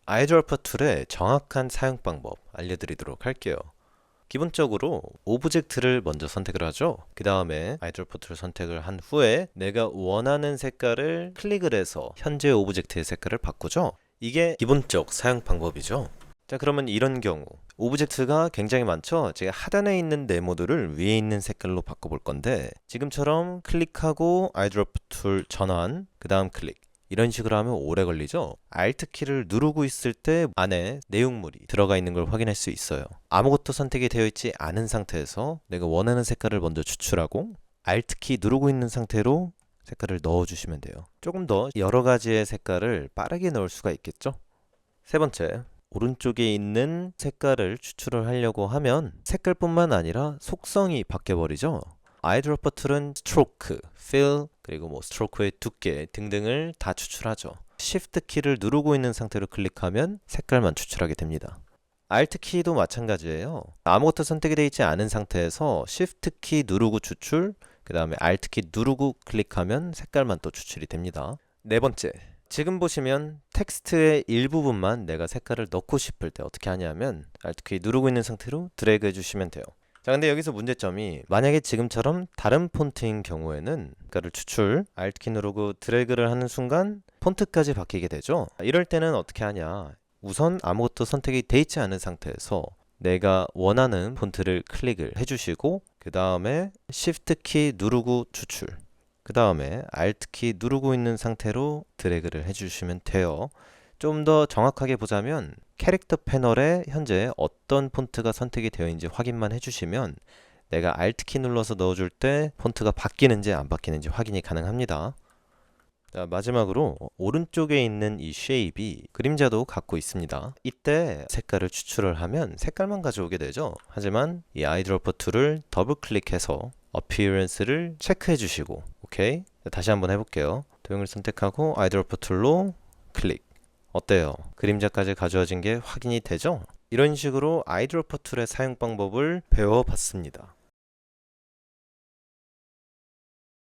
아이드로퍼 툴의 정확한 사용 방법 알려드리도록 할게요. 기본적으로 오브젝트를 먼저 선택을 하죠. 그 다음에 아이드로퍼 툴 선택을 한 후에 내가 원하는 색깔을 클릭을 해서 현재 오브젝트의 색깔을 바꾸죠. 이게 기본적 사용 방법이죠. 자, 그러면 이런 경우 오브젝트가 굉장히 많죠. 제가 하단에 있는 네모들을 위에 있는 색깔로 바꿔볼 건데 지금처럼 클릭하고 아이드로퍼 툴 전환, 그 다음 클릭 이런 식으로 하면 오래 걸리죠. Alt 키를 누르고 있을 때 안에 내용물이 들어가 있는 걸 확인할 수 있어요. 아무것도 선택이 되어 있지 않은 상태에서 내가 원하는 색깔을 먼저 추출하고 Alt 키 누르고 있는 상태로 색깔을 넣어주시면 돼요. 조금 더 여러 가지의 색깔을 빠르게 넣을 수가 있겠죠. 세 번째, 오른쪽에 있는 색깔을 추출을 하려고 하면 색깔뿐만 아니라 속성이 바뀌어버리죠. 아이드로퍼 툴은 스트로크, fill, 그리고 스트로크의 두께 등등을 다 추출하죠. Shift 키를 누르고 있는 상태로 클릭하면 색깔만 추출하게 됩니다. Alt 키도 마찬가지예요. 아무것도 선택이 되어 있지 않은 상태에서 Shift 키 누르고 추출, 그 다음에 Alt 키 누르고 클릭하면 색깔만 또 추출이 됩니다. 네 번째, 지금 보시면 텍스트의 일부분만 내가 색깔을 넣고 싶을 때 어떻게 하냐면 Alt 키 누르고 있는 상태로 드래그 해주시면 돼요. 자, 근데 여기서 문제점이 만약에 지금처럼 다른 폰트인 경우에는 색깔을 추출, Alt 키 누르고 드래그를 하는 순간 폰트까지 바뀌게 되죠. 이럴 때는 어떻게 하냐, 우선 아무것도 선택이 돼 있지 않은 상태에서 내가 원하는 폰트를 클릭을 해주시고 그 다음에 Shift 키 누르고 추출, 그 다음에 Alt 키 누르고 있는 상태로 드래그를 해주시면 돼요. 좀 더 정확하게 보자면 캐릭터 패널에 현재 어떤 폰트가 선택이 되어 있는지 확인만 해주시면 내가 Alt 키 눌러서 넣어줄 때 폰트가 바뀌는지 안 바뀌는지 확인이 가능합니다. 자, 마지막으로 오른쪽에 있는 이 쉐입이 그림자도 갖고 있습니다. 이때 색깔을 추출을 하면 색깔만 가져오게 되죠. 하지만 이 아이드로퍼 툴을 더블 클릭해서 어피어런스를 체크해 주시고, 오케이? 자, 다시 한번 해볼게요. 도형을 선택하고 아이드로퍼 툴로 클릭. 어때요? 그림자까지 가져와진 게 확인이 되죠? 이런 식으로 아이드로퍼 툴의 사용 방법을 배워봤습니다.